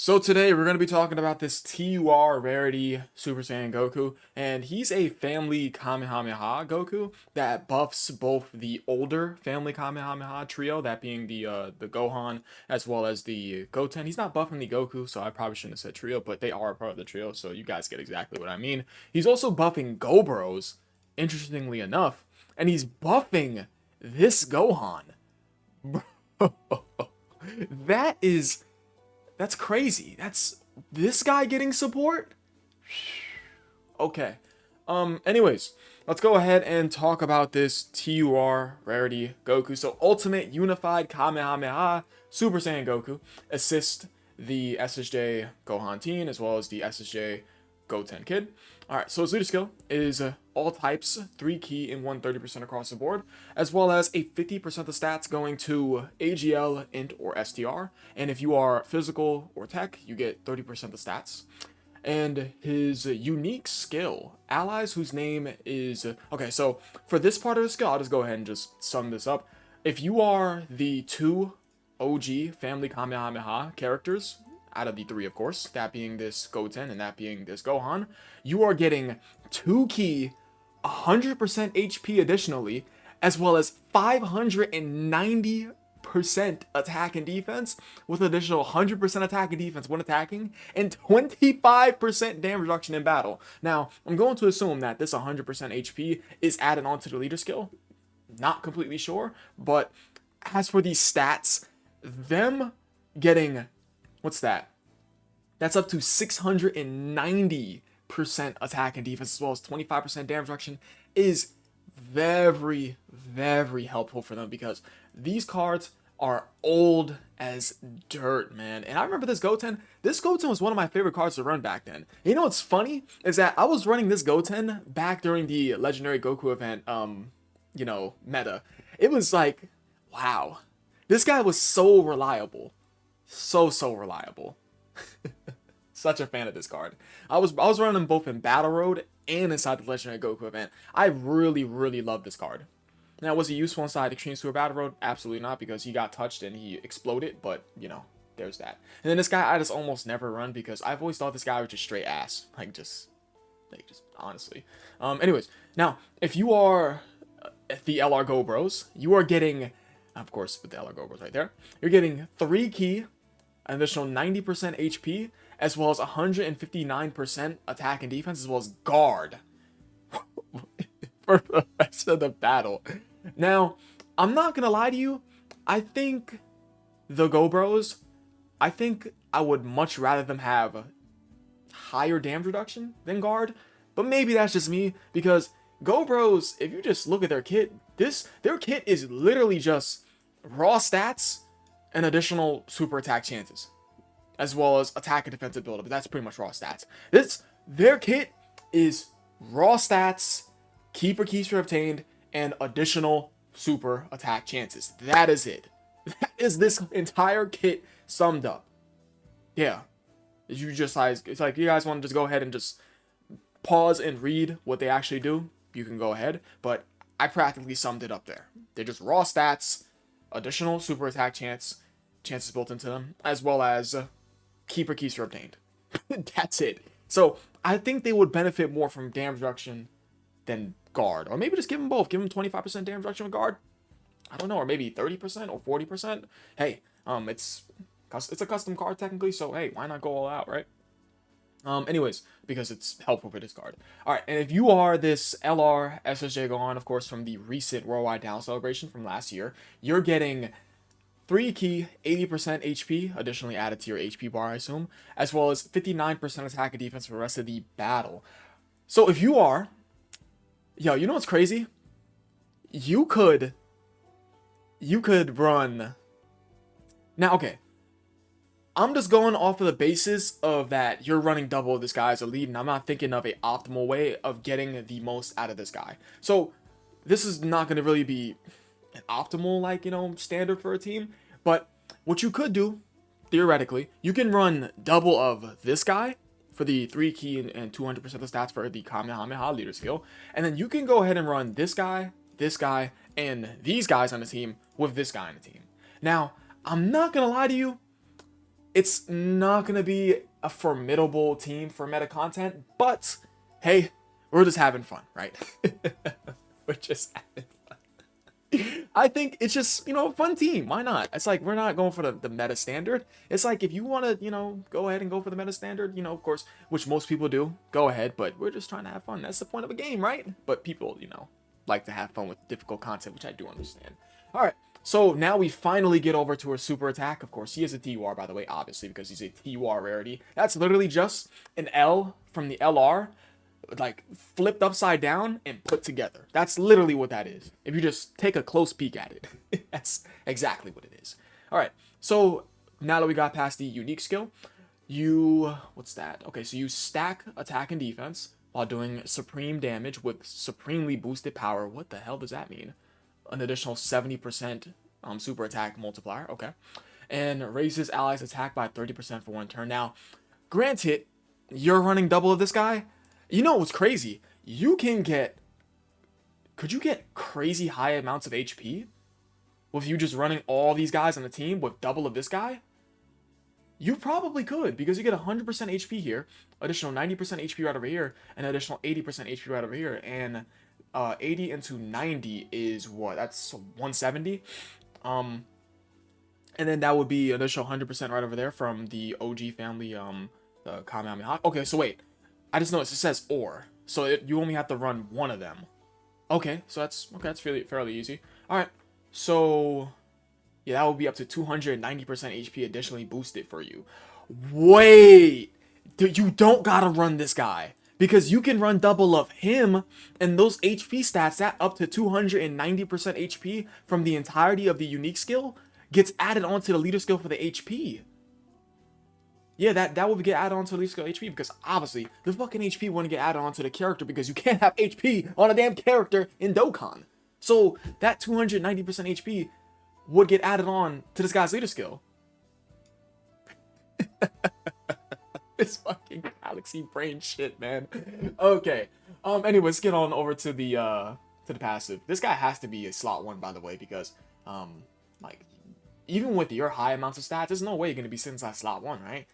So today we're going to be talking about this TUR Rarity Super Saiyan Goku, and he's a family Kamehameha Goku that buffs both the older family Kamehameha trio, that being the Gohan as well as the Goten. He's not buffing the Goku, so I probably shouldn't have said trio, but they are a part of the trio, so you guys get exactly what I mean. He's also buffing Gobros, interestingly enough, and he's buffing this Gohan. Bro, that is that's crazy. That's this guy getting support? Okay. Anyways, let's go ahead and talk about this TUR Rarity Goku. So Ultimate Unified Kamehameha Super Saiyan Goku assist the SSJ Gohan Teen as well as the SSJ Goten Kid. Alright, so his leader skill is all types, 3 key and 130% across the board, as well as a 50% of stats going to AGL, Int, or STR. And if you are physical or tech, you get 30% of the stats. And his unique skill, allies whose name is... Okay, so for this part of the skill, I'll just go ahead and just sum this up. If you are the 2 OG family Kamehameha characters, out of the 3, of course, that being this Goten and that being this Gohan, you are getting 2 key, 100% HP additionally, as well as 590% attack and defense, with additional 100% attack and defense when attacking, and 25% damage reduction in battle. Now, I'm going to assume that this 100% HP is added onto the leader skill. Not completely sure, but as for these stats, them getting... What's that? That's up to 690% attack and defense, as well as 25% damage reduction, is very, very helpful for them because these cards are old as dirt, man. And I remember this Goten. This Goten was one of my favorite cards to run back then. You know what's funny is that I was running this Goten back during the Legendary Goku event, meta. It was like, wow. This guy was so reliable. So reliable. Such a fan of this card. I was running them both in Battle Road and inside the Legendary Goku event. I really love this card. Now, was he useful inside Extreme Super Battle Road? Absolutely not, because he got touched and he exploded, but, there's that. And then this guy I just almost never run because I've always thought this guy was just straight ass. Just honestly. Anyways, now, if you are the LR Go Bros, you are getting, of course, with the LR Go Bros right there, you're getting 3 key, an additional 90% HP, as well as 159% attack and defense, as well as guard for the rest of the battle. Now, I'm not gonna lie to you, I think the Go Bros, I think I would much rather them have higher damage reduction than guard, but maybe that's just me, because Go Bros, if you just look at their kit, their kit is literally just raw stats and additional super attack chances, as well as attack and defensive build-up, but that's pretty much raw stats. Their kit is raw stats, keeper keys for obtained, and additional super attack chances. That is it. That is this entire kit summed up. Yeah. It's like you guys want to just go ahead and just pause and read what they actually do, you can go ahead, but I practically summed it up there. They're just raw stats, additional super attack chances built into them, as well as keeper keys are obtained. That's it. So I think they would benefit more from damage reduction than guard, or maybe just give them both. Give them 25% damage reduction with guard. I don't know, or maybe 30% or 40%. Hey, it's a custom card technically, so hey, why not go all out, right? Anyways, because it's helpful for this card. Alright, and if you are this LR SSJ Gohan, of course, from the recent Worldwide Down celebration from last year, you're getting 3 key, 80% HP, additionally added to your HP bar, I assume, as well as 59% attack and defense for the rest of the battle. So if you are... Yo, you know what's crazy? You could run... Now, okay. I'm just going off of the basis of that you're running double of this guy as a lead, and I'm not thinking of an optimal way of getting the most out of this guy. So this is not going to really be an optimal, standard for a team. But what you could do, theoretically, you can run double of this guy for the 3 key and 200% of the stats for the Kamehameha leader skill. And then you can go ahead and run this guy, and these guys on the team with this guy on the team. Now, I'm not going to lie to you. It's not going to be a formidable team for meta content, but hey, we're just having fun, right? We're just having fun. I think it's just, a fun team. Why not? It's like, we're not going for the meta standard. It's like, if you want to, go ahead and go for the meta standard, of course, which most people do, go ahead, but we're just trying to have fun. That's the point of a game, right? But people, like to have fun with difficult content, which I do understand. All right. So now we finally get over to her super attack. Of course, he is a TUR, by the way, obviously, because he's a TUR rarity. That's literally just an L from the LR, like flipped upside down and put together. That's literally what that is. If you just take a close peek at it, that's exactly what it is. All right. So now that we got past the unique skill, what's that? Okay, so you stack attack and defense while doing supreme damage with supremely boosted power. What the hell does that mean? An additional 70% super attack multiplier. Okay. And raises allies attack by 30% for one turn. Now, granted, you're running double of this guy. You know what's crazy? Could you get crazy high amounts of HP with you just running all these guys on the team with double of this guy? You probably could, because you get 100% HP here, additional 90% HP right over here, and additional 80% HP right over here, and 80 into 90 is what? That's 170. And then that would be additional 100% right over there from the OG family, the Kamehameha. Okay, so wait. I just noticed it says or. So you only have to run one of them. Okay, so that's fairly easy. Alright, so yeah, that would be up to 290% HP additionally boosted for you. Wait! You don't gotta run this guy. Because you can run double of him, and those HP stats, that up to 290% HP from the entirety of the unique skill, gets added onto the leader skill for the HP. Yeah, that would get added onto the leader skill HP, because obviously, the fucking HP wouldn't get added onto the character, because you can't have HP on a damn character in Dokkan. So, that 290% HP would get added on to this guy's leader skill. This fucking galaxy brain shit, man. Okay. Anyways, get on over to the passive. This guy has to be a slot 1, by the way, because like, even with your high amounts of stats, there's no way you're gonna be sitting inside slot 1, right?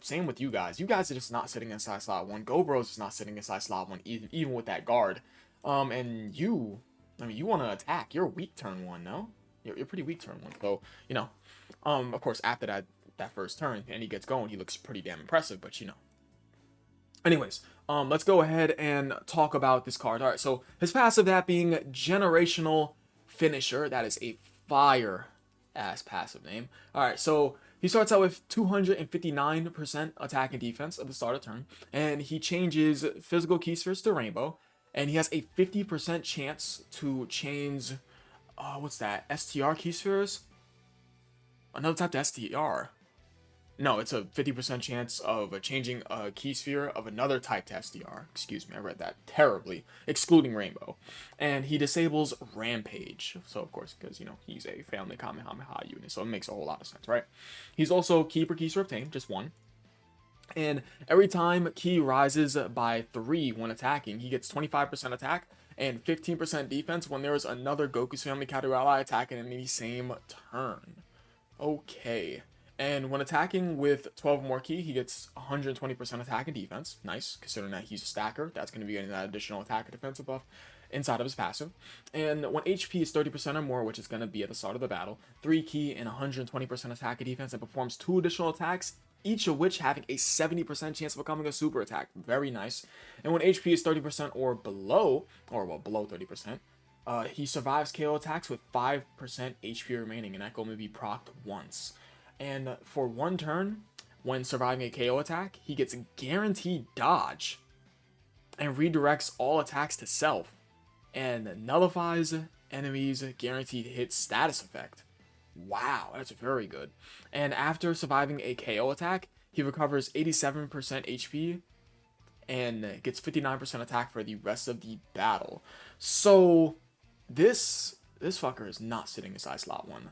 Same with you guys. You guys are just not sitting inside slot 1. GoBro's is not sitting inside slot 1, even with that guard. And you want to attack. You're weak turn 1, no? You're pretty weak turn 1. So, of course, after that first turn and he gets going, he looks pretty damn impressive, but anyways, let's go ahead and talk about this card. All right, so his passive, that being Generational Finisher. That is a fire ass passive name. All right, so he starts out with 259% attack and defense at the start of turn, and he changes physical key spheres to rainbow, and he has a 50% chance to change what's that, STR key spheres, another type of STR. No, it's a 50% chance of changing a key sphere of another type to SDR. Excuse me, I read that terribly. Excluding Rainbow. And he disables Rampage. So, of course, because, he's a family Kamehameha unit. So, it makes a whole lot of sense, right? He's also Keeper Keys for Obtain, just one. And every time Key rises by 3 when attacking, he gets 25% attack and 15% defense when there is another Goku's family category ally attacking in the same turn. Okay. And when attacking with 12 more key, he gets 120% attack and defense. Nice, considering that he's a stacker. That's going to be getting that additional attack and defensive buff inside of his passive. And when HP is 30% or more, which is going to be at the start of the battle, 3 key and 120% attack and defense, and performs 2 additional attacks, each of which having a 70% chance of becoming a super attack. Very nice. And when HP is 30% or below, below 30%, he survives KO attacks with 5% HP remaining, and that can only be procced once. And for 1 turn, when surviving a KO attack, he gets guaranteed dodge and redirects all attacks to self and nullifies enemies' guaranteed hit status effect. Wow, that's very good. And after surviving a KO attack, he recovers 87% HP and gets 59% attack for the rest of the battle. So this fucker is not sitting inside slot 1.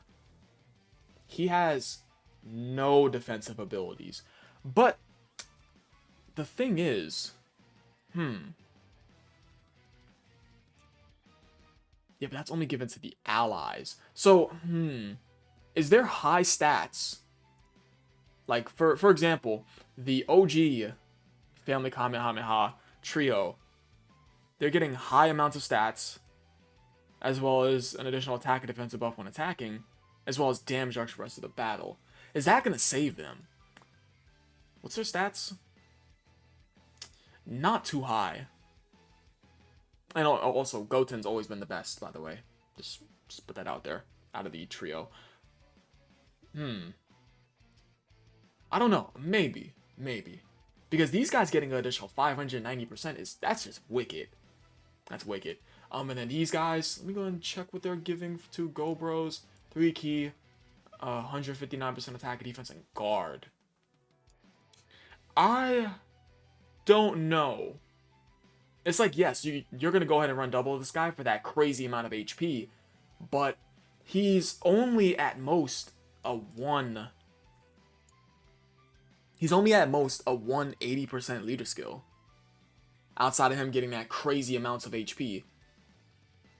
He has no defensive abilities. But the thing is, yeah, but that's only given to the allies. So, is there high stats Like, for example, the OG Family Kamehameha trio, they're getting high amounts of stats, as well as an additional attack and defensive buff when attacking, as well as damage reduction for the rest of the battle. Is that going to save them? What's their stats? Not too high. And also, Goten's always been the best, by the way. Just put that out there, out of the trio. I don't know. Maybe. Because these guys getting an additional 590% that's just wicked. That's wicked. And then these guys, let me go and check what they're giving to Go Bros. 3 key, 159% attack, defense, and guard. I don't know. It's like, yes, you're going to go ahead and run double this guy for that crazy amount of HP, but he's only at most a 180% leader skill. Outside of him getting that crazy amounts of HP.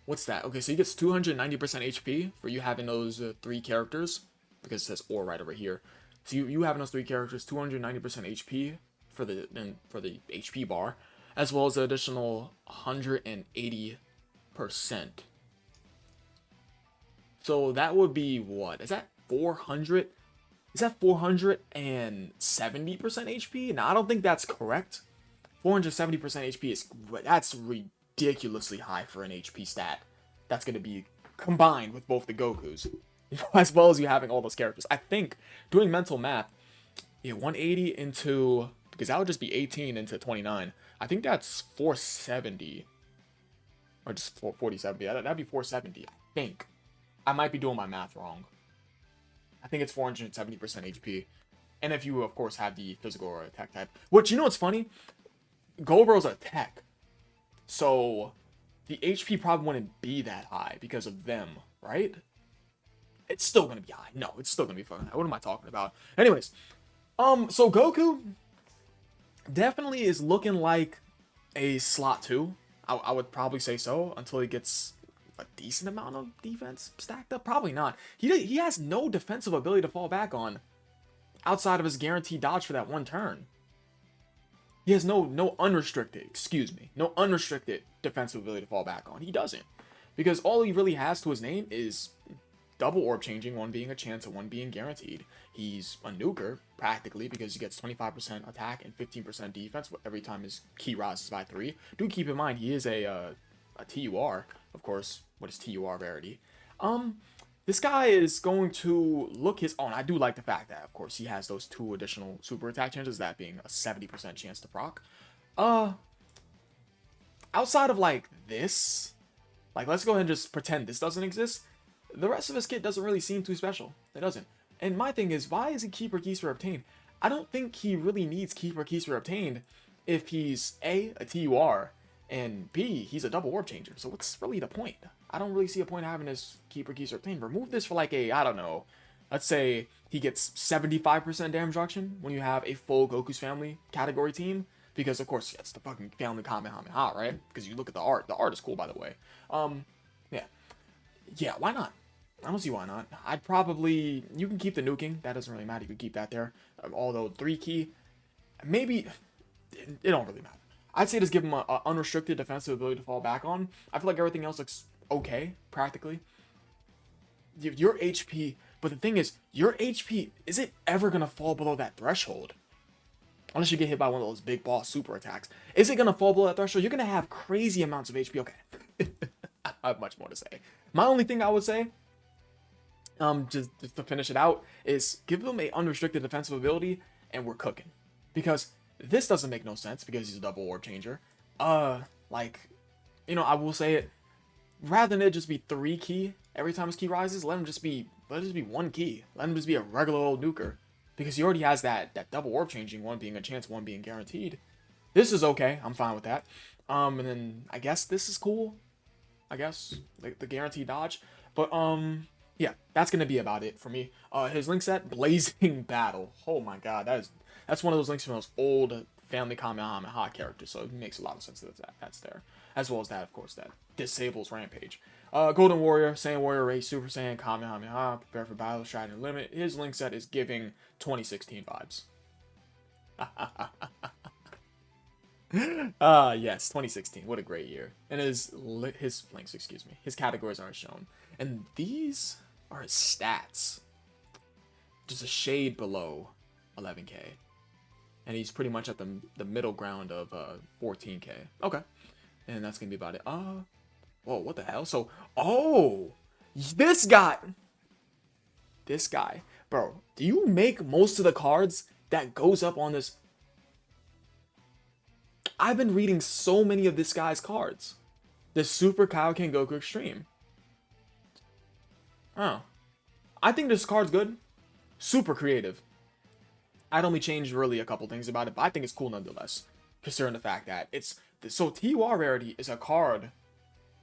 What's that? Okay, so he gets 290% HP for you having those 3 characters, because it says or right over here. So you having those 3 characters, 290% HP for the HP bar, as well as an additional 180%. So that would be what? Is that 400? Is that 470% HP? Now I don't think that's correct. 470% HP that's ridiculously high for an HP stat. That's going to be combined with both the Gokus, as well as you having all those characters. I think, doing mental math, 180 into, because that would just be 18 into 29. I think that's 470. Or just 470. That'd be 470, I think. I might be doing my math wrong. I think it's 470% HP. And if you, of course, have the physical or attack type. Which, you know what's funny? Golbro's a tech. So, the HP probably wouldn't be that high because of them, right? It's still going to be high. No, it's still going to be fucking high. What am I talking about? Anyways, so Goku definitely is looking like a slot 2. I would probably say so until he gets a decent amount of defense stacked up. Probably not. He has no defensive ability to fall back on outside of his guaranteed dodge for that one turn. He has no unrestricted defensive ability to fall back on. He doesn't. Because all he really has to his name is double orb changing, one being a chance and one being guaranteed. He's a nuker, practically, because he gets 25% attack and 15% defense every time his key rises by 3. Do keep in mind, he is a TUR, of course, what is TUR rarity. This guy is going to look his own. I do like the fact that, of course, he has those 2 additional super attack chances, that being a 70% chance to proc. Outside of, like, this, like, let's go ahead and just pretend this doesn't exist. The rest of his kit doesn't really seem too special. It doesn't. And my thing is, why is he Keeper Keeper Obtained? I don't think he really needs Keeper Keeper Obtained if he's A, a TUR, and B, he's a double orb changer. So what's really the point? I don't really see a point in having this Keeper Keeper Obtained. Remove this for like a, I don't know, let's say he gets 75% damage reduction when you have a full Goku's Family category team. Because, of course, it's the fucking Family Kamehameha, right? Because you look at the art. The art is cool, by the way. Yeah, why not? I don't see why not. I'd probably... You can keep the nuking. That doesn't really matter. You can keep that there. Although 3 key... Maybe... It don't really matter. I'd say just give him an unrestricted defensive ability to fall back on. I feel like everything else looks okay, practically. Your HP... But the thing is, your HP... Is it ever going to fall below that threshold? Unless you get hit by one of those big boss super attacks. Is it going to fall below that threshold? You're going to have crazy amounts of HP. Okay. I have much more to say. My only thing I would say, just to finish it out, is give him a unrestricted defensive ability, and we're cooking. Because this doesn't make no sense, because he's a double orb changer. Like, you know, I will say it, rather than it just be 3 key every time his key rises, let it just be 1 key. Let him just be a regular old nuker. Because he already has that double orb changing, one being a chance, one being guaranteed. This is okay. I'm fine with that. And then I guess this is cool. I guess the guaranteed dodge. But yeah, that's gonna be about it for me. His link set, Blazing Battle. Oh my god, that's one of those links from those old Family Kamehameha characters. So it makes a lot of sense that that's there, as well as that, of course, that disables Rampage. Golden Warrior, Saiyan Warrior Race, Super Saiyan Kamehameha, prepare for battle, strategy limit. His link set is giving 2016 vibes. Yes, 2016. What a great year. And his links, excuse me. His categories aren't shown. And these are his stats. Just a shade below 11k. And he's pretty much at the middle ground of 14k. Okay. And that's going to be about it. Whoa, what the hell? So, oh, this guy. Bro, do you make most of the cards that goes up on this? I've been reading so many of this guy's cards. The Super Kaioken Goku Extreme. Oh. I think this card's good. Super creative. I'd only changed really a couple things about it, but I think it's cool nonetheless. Considering the fact that it's... So TUR Rarity is a card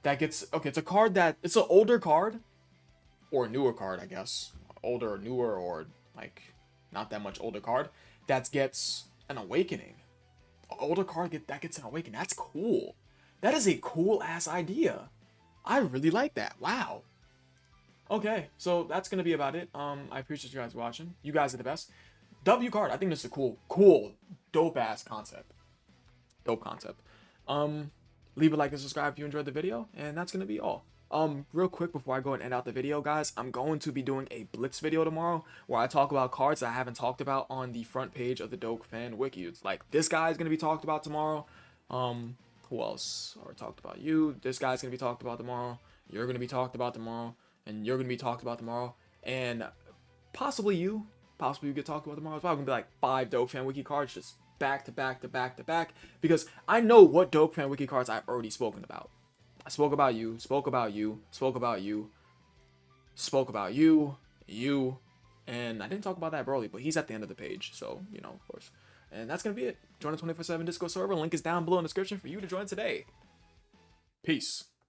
that gets... Okay, it's a card that... It's an older card. Or a newer card, I guess. Older or newer or, like, not that much older card. That gets an awakening. An older card that gets an awakening. That's cool. That is a cool-ass idea. I really like that. Wow. Okay, so that's going to be about it. I appreciate you guys watching. You guys are the best. W card. I think this is a cool, dope-ass concept. Dope concept. Leave a like and subscribe if you enjoyed the video, and that's going to be all. Real quick before I go and end out the video, guys, I'm going to be doing a Blitz video tomorrow where I talk about cards that I haven't talked about on the front page of the Dokfan Wiki. It's like, this guy is going to be talked about tomorrow. Who else? I already talked about you. This guy's going to be talked about tomorrow. You're going to be talked about tomorrow. And you're going to be talked about tomorrow. And possibly you get talked about tomorrow. It's probably going to be like 5 Dokfan Wiki cards just back to back to back to back. Because I know what Dokfan Wiki cards I've already spoken about. I spoke about you, spoke about you, spoke about you, spoke about you, and I didn't talk about that Broly, but he's at the end of the page, so, you know, of course. And that's going to be it. Join the 24/7 Discord server. Link is down below in the description for you to join today. Peace.